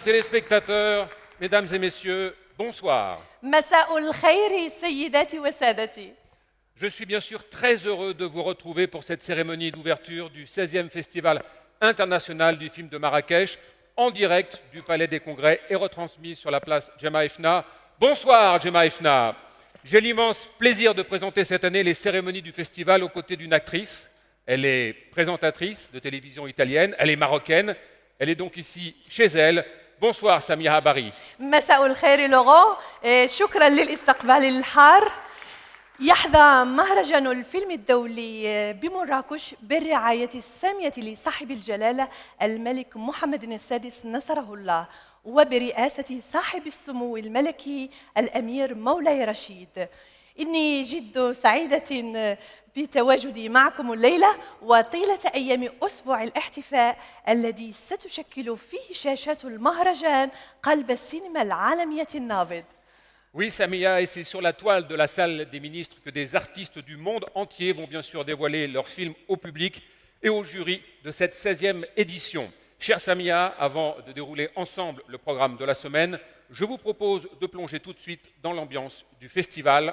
téléspectateurs, mesdames et messieurs, bonsoir. مساء الخير سيداتي وسادتي. Je suis bien sûr très heureux de vous retrouver pour cette cérémonie d'ouverture du 16e Festival international du film de Marrakech, en direct du Palais des Congrès et retransmis sur la place Jemaa el-Fna. Bonsoir Jemaa el-Fna. J'ai l'immense plaisir de présenter cette année les cérémonies du festival aux côtés d'une actrice. Elle est présentatrice de télévision italienne, elle est marocaine, elle est donc ici chez elle. Bonsoir Samia Habari. مساء الخير لغو. شكرا للاستقبال الحار. يحظى مهرجان الفيلم الدولي بمراكش بالرعاية السامية لصاحب الجلالة الملك محمد السادس نصره الله، وبرئاسة صاحب السمو الملكي الأمير مولاي رشيد. إني جد سعيدة بتواجدي معكم الليلة وطيلة أيام أسبوع الاحتفاء الذي ستشكل فيه شاشات المهرجان قلب السينما العالمية النابض. Oui, Samia, et c'est sur la toile de la salle des ministres que des artistes du monde entier vont bien sûr dévoiler leurs films au public et au jury de cette 16e édition. Chère Samia, avant de dérouler ensemble le programme de la semaine, je vous propose de plonger tout de suite dans l'ambiance du festival.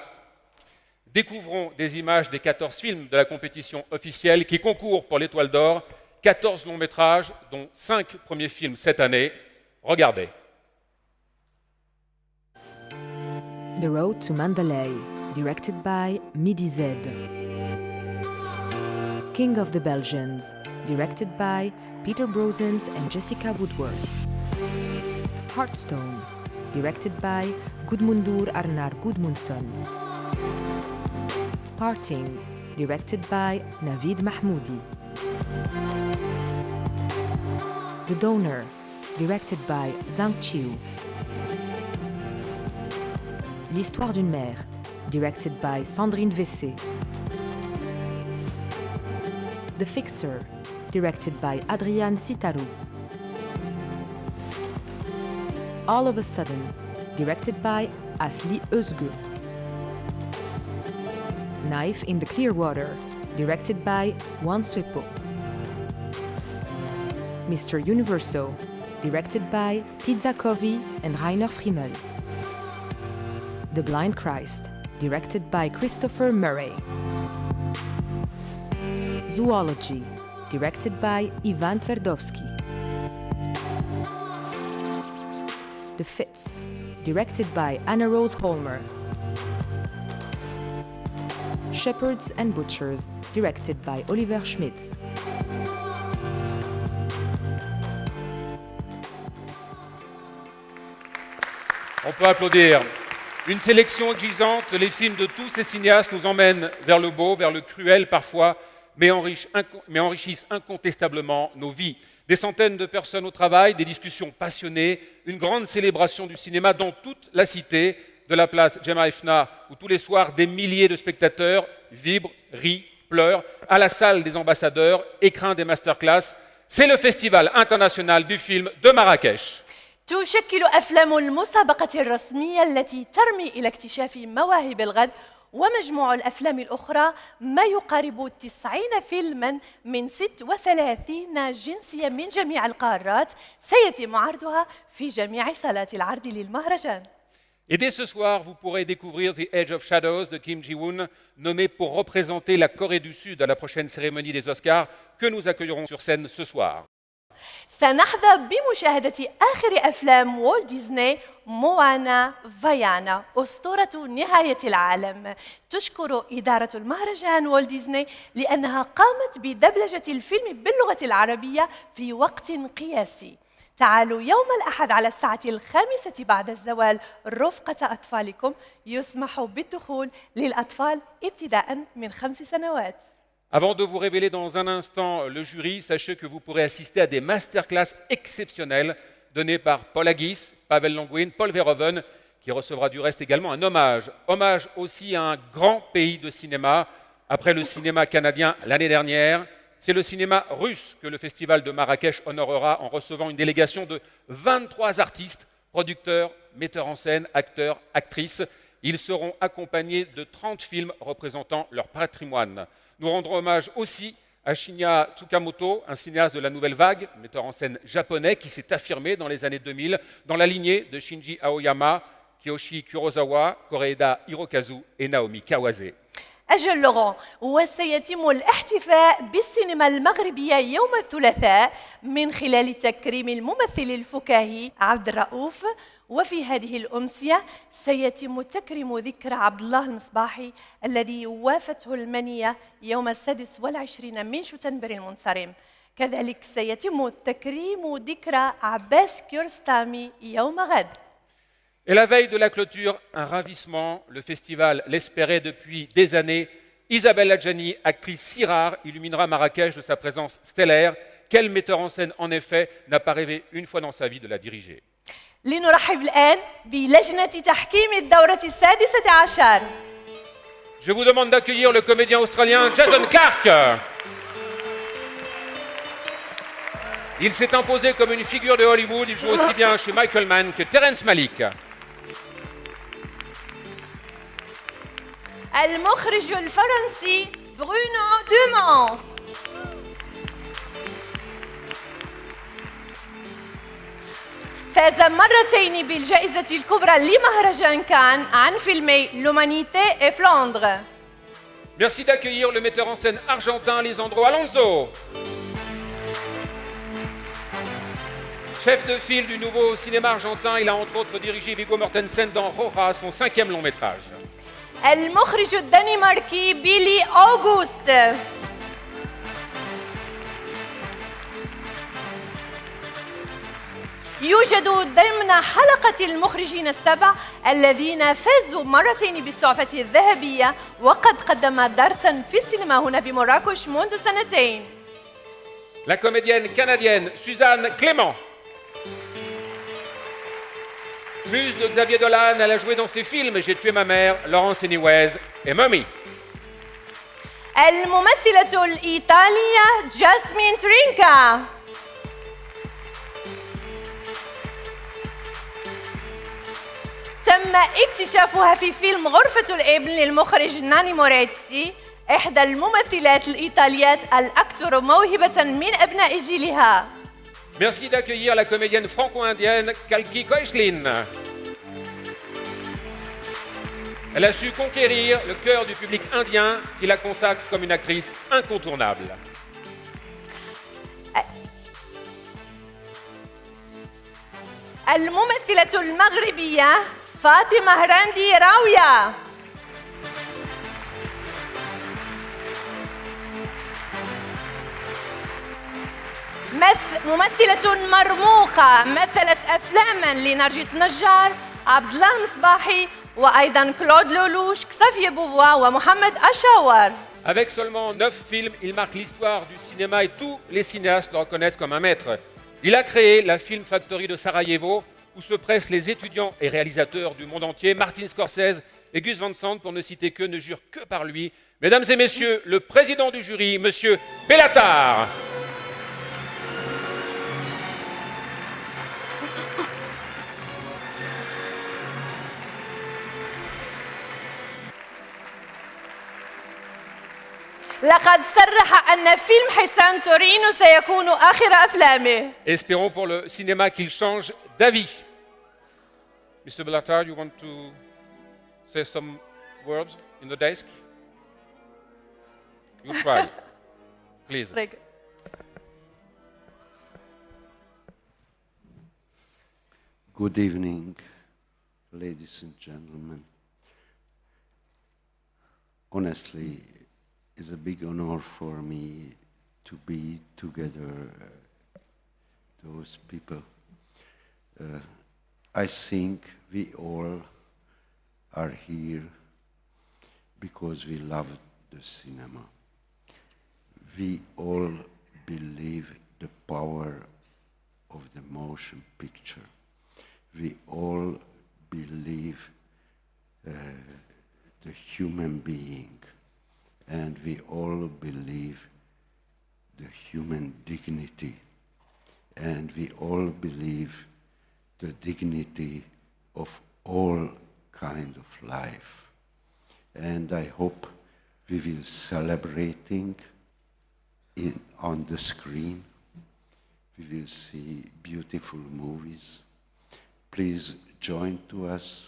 Découvrons des images des 14 films de la compétition officielle qui concourent pour l'Étoile d'Or, 14 longs métrages, dont 5 premiers films cette année. Regardez. The Road to Mandalay, directed by Midi Z. King of the Belgians, directed by Peter Brozens and Jessica Woodworth. Heartstone, directed by Gudmundur Arnar Gudmundsson. Parting, directed by Navid Mahmoudi. The Donor, directed by Zhang Qiu. L'histoire d'une mère, directed by Sandrine Vessé. The Fixer, directed by Adrian Sitaru. All of a Sudden, directed by Asli Özgü. Knife in the Clear Water, directed by Juan Suepo. Mr. Universo, directed by Tidza Covey and Rainer Friemel. The Blind Christ, directed by Christopher Murray. Zoology, directed by Ivan Tverdovsky. The Fits, directed by Anna Rose Holmer. Shepherds and Butchers, directed by Oliver Schmitz. On peut applaudir. Une sélection exigeante, les films de tous ces cinéastes nous emmènent vers le beau, vers le cruel parfois, mais enrichissent incontestablement nos vies. Des centaines de personnes au travail, des discussions passionnées, une grande célébration du cinéma dans toute la cité de la place Jemaa el-Fna, où tous les soirs des milliers de spectateurs vibrent, rient, pleurent, à la salle des ambassadeurs, écrin des masterclass. C'est le Festival international du film de Marrakech. تشكل أفلام المسابقة الرسمية التي ترمي إلى اكتشاف مواهب الغد، ومجموع الأفلام الأخرى ما يقارب 90 فيلماً من 36 جنسية من جميع القارات سيتم عرضها في جميع صالات العرض للمهرجان. Et dès ce soir, vous pourrez découvrir The Age of Shadows de Kim Ji-woon, nommé pour représenter la Corée du Sud à la prochaine cérémonie des Oscars que nous accueillerons sur scène ce soir. سنحظى بمشاهدة آخر أفلام والت ديزني موانا فيانا أسطورة نهاية العالم. تشكر إدارة المهرجان والت ديزني لأنها قامت بدبلجة الفيلم باللغة العربية في وقت قياسي. تعالوا يوم الأحد على الساعة 5 بعد الزوال رفقة أطفالكم. يسمح بالدخول للأطفال ابتداء من 5 سنوات. Avant de vous révéler dans un instant le jury, sachez que vous pourrez assister à des masterclass exceptionnelles données par Paul Haggis, Pavel Langouin, Paul Verhoeven, qui recevra du reste également un hommage. Hommage aussi à un grand pays de cinéma. Après le cinéma canadien l'année dernière, c'est le cinéma russe que le Festival de Marrakech honorera en recevant une délégation de 23 artistes, producteurs, metteurs en scène, acteurs, actrices. Ils seront accompagnés de 30 films représentant leur patrimoine. Nous rendrons hommage aussi Shinya Tsukamoto, un cinéaste de la nouvelle vague, metteur en scène japonais qui s'est affirmé dans les années 2000 dans la lignée de Shinji Aoyama, Kiyoshi Kurosawa, Koreeda Hirokazu et Naomi Kawase. أجل لغون، وسيتم الاحتفاء بالسينما المغربية يوم الثلاثاء من خلال تكريم الممثل الفكاهي عبد الرؤوف، وفي هذه الأمسية سيتم تكريم ذكرى عبد الله المصباحي الذي وافته المنية يوم 26 من شتنبر المنصرم. كذلك سيتم تكريم ذكرى عباس كيارستامي يوم غد. Et la veille de la clôture, un ravissement, le festival l'espérait depuis des années. Isabelle Adjani, actrice si rare, illuminera Marrakech de sa présence stellaire. Quel metteur en scène, en effet, n'a pas rêvé une fois dans sa vie de la diriger? لنرحب الآن بلجنة تحكيم الدورة 16. Je vous demande d'accueillir le comédien australien Jason Clarke. Il s'est imposé comme une figure de Hollywood. Il joue aussi bien chez Michael Mann que Terrence Malick. المخرج الفرنسي برونو دومون. فاز مرتين بالجائزة الكبرى لمهرجان كان عن فيلمي لومانيتي et Flandre. Merci d'accueillir le metteur en scène argentin Lisandro Alonso. Chef de file du nouveau cinéma argentin, il a entre autres dirigé Viggo Mortensen dans Roja, son 5e long métrage. المخرج الدنماركي بيلي أوغوست. يوجد ضمن حلقة المخرجين السبع الذين فازوا مرتين بالسعفة الذهبية، وقد قدم درساً في السينما هنا بمراكش منذ سنتين. La comédienne canadienne Suzanne Clément. Muse de Xavier Dolan, elle a joué dans ses films J'ai tué ma mère, Laurence Anyways et Mummy. الممثلة الإيطالية جاسمين ترينكا. تم اكتشافها في فيلم غرفة الابن للمخرج ناني موريتي، إحدى الممثلات الإيطاليات الأكثر موهبة من أبناء جيلها. Merci d'accueillir la comédienne franco-indienne Kalki Koechlin. Elle a su conquérir le cœur du public indien qui la consacre comme une actrice incontournable. الممثلة المغربية فاطمة هراندي راوية. ممثلة مرموقة، مثلت أفلاماً لنرجس نجار، عبد الله المصباحي، وأيضاً كلود لولوش، كسافيي بوفوا ومحمد أشاور. Avec seulement 9 films, il marque l'histoire du cinéma et tous les cinéastes le reconnaissent comme un maître. Il a créé la Film Factory de Sarajevo, où se pressent les étudiants et réalisateurs du monde entier. Martin Scorsese et Gus Van Sant, pour ne citer que, ne jurent que par lui. Mesdames et messieurs, le président du jury, Monsieur Bellatar. لقد صرح أن فيلم حسان تورينو سيكون آخر أفلامه. Espérons pour le cinéma qu'il change d'avis. Mr. Bellatar, you want to say some words in the desk? You try, please. Good evening, ladies and gentlemen. Honestly, it's a big honor for me to be together those people. I think we all are here because we love the cinema. We all believe the power of the motion picture. We all believe the human being, and we all believe the human dignity, and we all believe the dignity of all kind of life. And I hope we will celebrating on the screen. We will see beautiful movies. Please join to us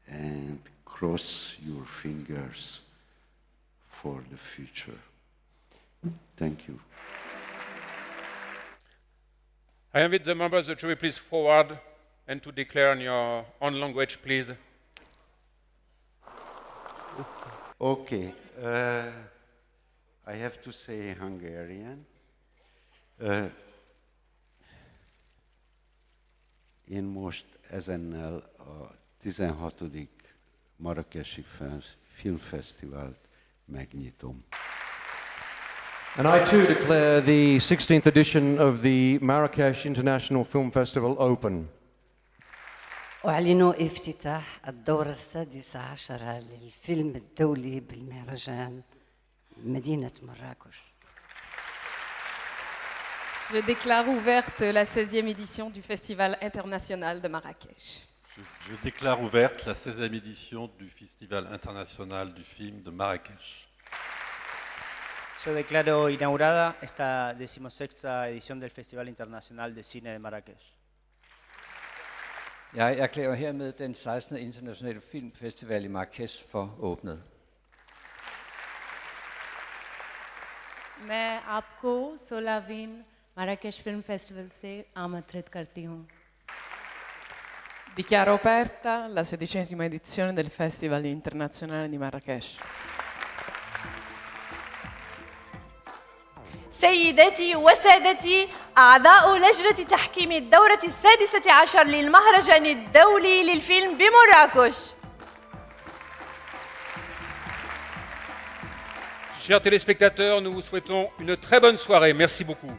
and cross your fingers for the future. Thank you. I invite the members of the jury, please, forward and to declare in your own language, please. Okay, I have to say Hungarian. Én most ezennel a 16. Marrakesi Filmfesztivált megnyitom. And I too declare the 16th edition of the Marrakesh International Film Festival open. أعلن افتتاح الدورة 16 للفيلم الدولي بالمهرجان مدينة مراكش. Je déclare ouverte la 16e édition du Festival international de Marrakech. Je déclare ouverte la 16e édition du Festival international du film de Marrakech. Yo declaro inaugurada esta 16ª edición del Festival Internacional de Cine de Marrakech. Jeg erklærer hermed den 16. internationale filmfestival i Marrakesh for åbnet. मैं आपको 16वीं Marrakesh film festival से आमंत्रित करती हूँ. Dichiaro aperta la 16ª edizione del Festival internazionale di Marrakesh. سيداتي وسادتي أعضاء لجنة تحكيم الدورة 16 للمهرجان الدولي للفيلم بمراكش. Chers téléspectateurs, nous vous souhaitons une très bonne soirée. Merci beaucoup.